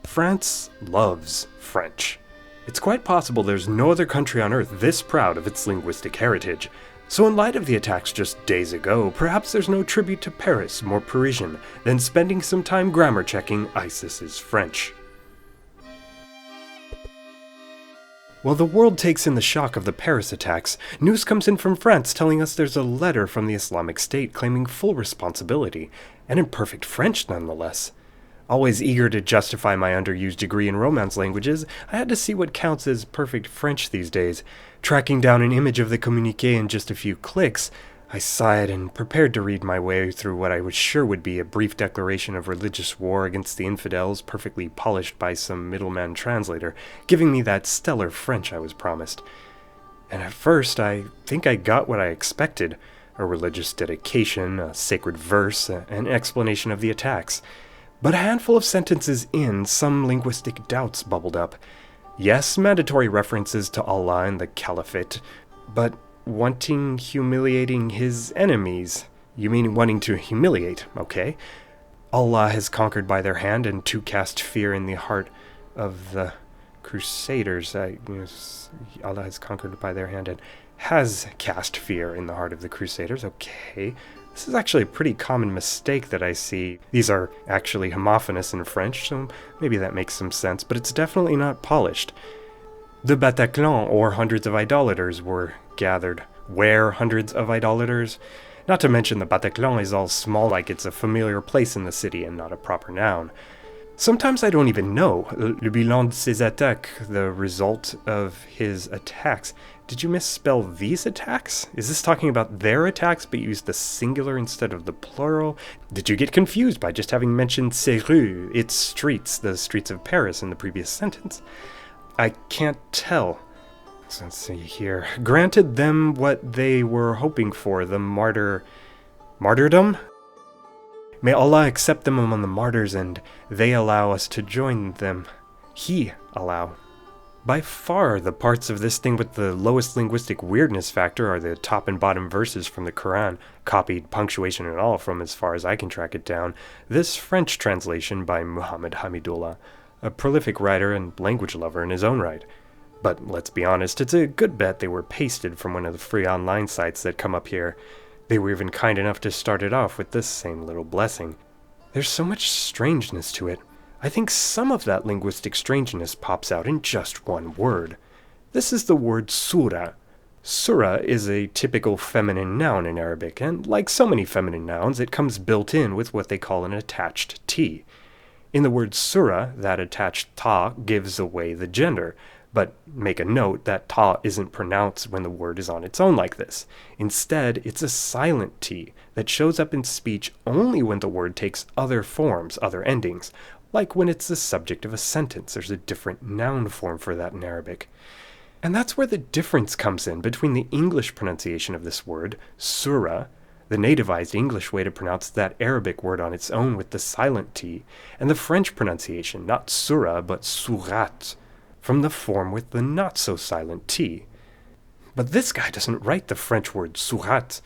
France loves French. It's quite possible there's no other country on earth this proud of its linguistic heritage. So in light of the attacks just days ago, perhaps there's no tribute to Paris more Parisian than spending some time grammar checking ISIS's French. While the world takes in the shock of the Paris attacks, news comes in from France telling us there's a letter from the Islamic State claiming full responsibility, and in perfect French nonetheless. Always eager to justify my underused degree in Romance languages, I had to see what counts as perfect French these days. Tracking down an image of the communiqué in just a few clicks, I sighed and prepared to read my way through what I was sure would be a brief declaration of religious war against the infidels, perfectly polished by some middleman translator, giving me that stellar French I was promised. And at first, I think I got what I expected: a religious dedication, a sacred verse, an explanation of the attacks. But a handful of sentences in, some linguistic doubts bubbled up. Yes, mandatory references to Allah and the Caliphate, but humiliating his enemies. You mean wanting to humiliate, okay? Allah has conquered by their hand, and to cast fear in the heart of the Crusaders. Allah has conquered by their hand and has cast fear in the heart of the Crusaders, okay. This is actually a pretty common mistake that I see. These are actually homophonous in French, so maybe that makes some sense, but it's definitely not polished. The Bataclan, or hundreds of idolaters, were gathered. Where hundreds of idolaters? Not to mention the Bataclan is all small, like it's a familiar place in the city and not a proper noun. Sometimes I don't even know. Le bilan de ses attaques, the result of his attacks. Did you misspell these attacks? Is this talking about their attacks but used the singular instead of the plural? Did you get confused by just having mentioned ses rues, its streets, the streets of Paris in the previous sentence? I can't tell. So let's see here. Granted them what they were hoping for, the martyrdom? May Allah accept them among the martyrs, and they allow us to join them. He allow. By far, the parts of this thing with the lowest linguistic weirdness factor are the top and bottom verses from the Quran, copied punctuation and all from as far as I can track it down. This French translation by Muhammad Hamidullah, a prolific writer and language lover in his own right. But let's be honest, it's a good bet they were pasted from one of the free online sites that come up here. They were even kind enough to start it off with this same little blessing. There's so much strangeness to it. I think some of that linguistic strangeness pops out in just one word. This is the word surah. Surah is a typical feminine noun in Arabic, and like so many feminine nouns, it comes built in with what they call an attached T. In the word surah, that attached ta gives away the gender, but make a note that ta isn't pronounced when the word is on its own like this. Instead, it's a silent T that shows up in speech only when the word takes other forms, other endings. Like when it's the subject of a sentence, there's a different noun form for that in Arabic. And that's where the difference comes in between the English pronunciation of this word, surah, the nativized English way to pronounce that Arabic word on its own with the silent T, and the French pronunciation, not surah, but surat, from the form with the not-so-silent T. But this guy doesn't write the French word surat.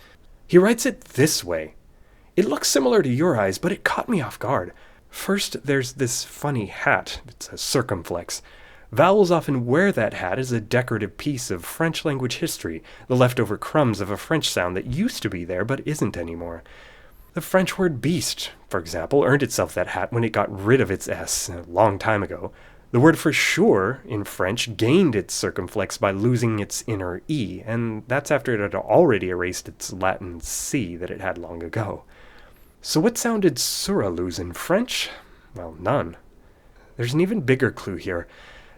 He writes it this way. It looks similar to your eyes, but it caught me off guard. First, there's this funny hat. It's a circumflex. Vowels often wear that hat as a decorative piece of French language history, the leftover crumbs of a French sound that used to be there but isn't anymore. The French word beast, for example, earned itself that hat when it got rid of its S a long time ago. The word for sure in French gained its circumflex by losing its inner E, and that's after it had already erased its Latin C that it had long ago. So what sound did surah lose in French? Well, none. There's an even bigger clue here.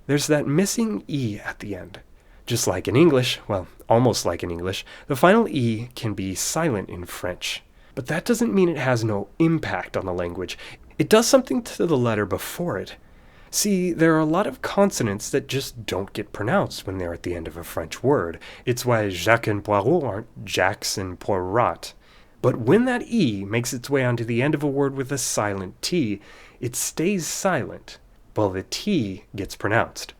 There's that missing E at the end. Just like in English, well, almost like in English, the final E can be silent in French. But that doesn't mean it has no impact on the language. It does something to the letter before it. See, there are a lot of consonants that just don't get pronounced when they're at the end of a French word. It's why Jacques and Poirot aren't Jacques and Poirot. But when that E makes its way onto the end of a word with a silent T, it stays silent, while the T gets pronounced.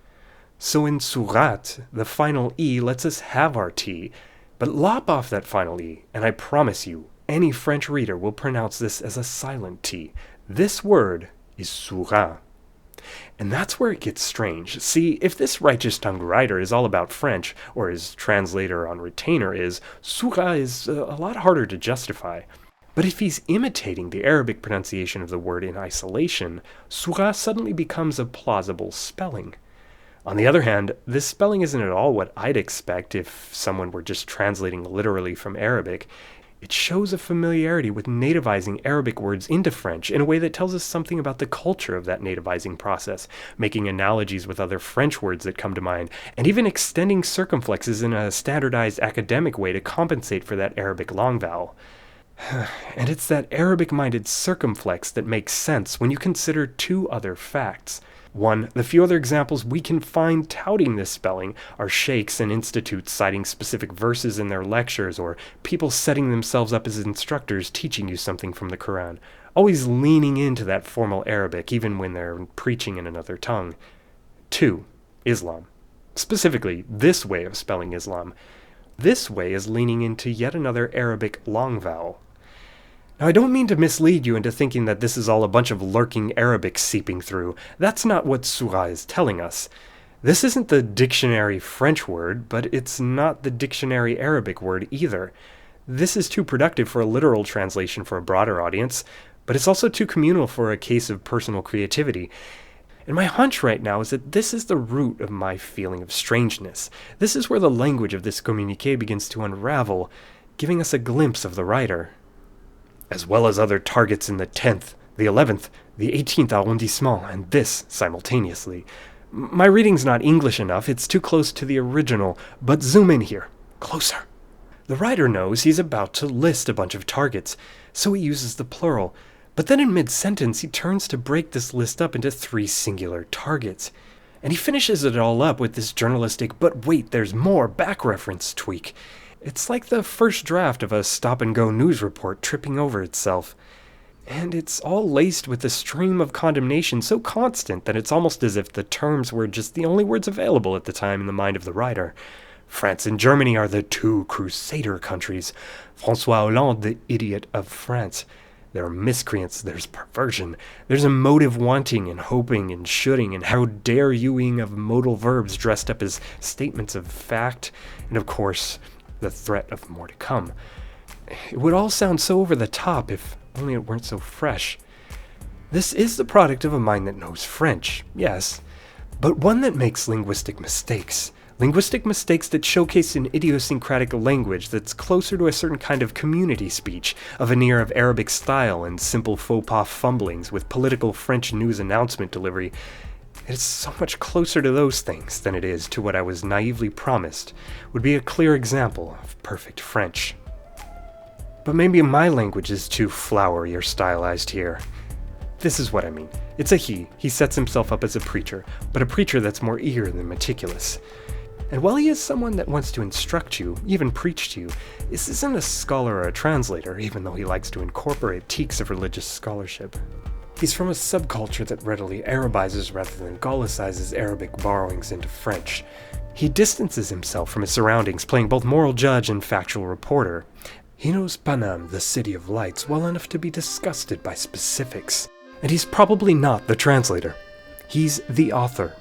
So in surat, the final E lets us have our T, but lop off that final E, and I promise you, any French reader will pronounce this as a silent T. This word is surah. And that's where it gets strange. See, if this righteous-tongued writer is all about French, or his translator on retainer is, Surah is a lot harder to justify. But if he's imitating the Arabic pronunciation of the word in isolation, Surah suddenly becomes a plausible spelling. On the other hand, this spelling isn't at all what I'd expect if someone were just translating literally from Arabic. It shows a familiarity with nativizing Arabic words into French in a way that tells us something about the culture of that nativizing process, making analogies with other French words that come to mind, and even extending circumflexes in a standardized academic way to compensate for that Arabic long vowel. And it's that Arabic-minded circumflex that makes sense when you consider two other facts. One, the few other examples we can find touting this spelling are sheikhs and institutes citing specific verses in their lectures, or people setting themselves up as instructors teaching you something from the Quran, always leaning into that formal Arabic even when they're preaching in another tongue. Two, Islam. Specifically, this way of spelling Islam. This way is leaning into yet another Arabic long vowel. Now, I don't mean to mislead you into thinking that this is all a bunch of lurking Arabic seeping through. That's not what surah is telling us. This isn't the dictionary French word, but it's not the dictionary Arabic word either. This is too productive for a literal translation for a broader audience, but it's also too communal for a case of personal creativity. And my hunch right now is that this is the root of my feeling of strangeness. This is where the language of this communiqué begins to unravel, giving us a glimpse of the writer. As well as other targets in the 10th, the 11th, the 18th arrondissement, and this simultaneously. My reading's not English enough, it's too close to the original, but zoom in here. Closer. The writer knows he's about to list a bunch of targets, so he uses the plural. But then in mid-sentence, he turns to break this list up into 3 singular targets. And he finishes it all up with this journalistic, but wait, there's more, back reference tweak. It's like the first draft of a stop-and-go news report tripping over itself. And it's all laced with a stream of condemnation so constant that it's almost as if the terms were just the only words available at the time in the mind of the writer. France and Germany are the 2 crusader countries. François Hollande, the idiot of France. There are miscreants, there's perversion, there's emotive wanting and hoping and shoulding and how dare youing of modal verbs dressed up as statements of fact, and of course, the threat of more to come. It would all sound so over the top if only it weren't so fresh. This is the product of a mind that knows French, yes, but one that makes linguistic mistakes. Linguistic mistakes that showcase an idiosyncratic language that's closer to a certain kind of community speech, a veneer of Arabic style and simple faux pas fumblings with political French news announcement delivery. It's so much closer to those things than it is to what I was naively promised would be a clear example of perfect French. But maybe my language is too flowery or stylized here. This is what I mean. It's a he. He sets himself up as a preacher, but a preacher that's more eager than meticulous. And while he is someone that wants to instruct you, even preach to you, this isn't a scholar or a translator, even though he likes to incorporate teaks of religious scholarship. He's from a subculture that readily Arabizes rather than Gallicizes Arabic borrowings into French. He distances himself from his surroundings, playing both moral judge and factual reporter. He knows Paname, the city of lights, well enough to be disgusted by specifics. And he's probably not the translator. He's the author.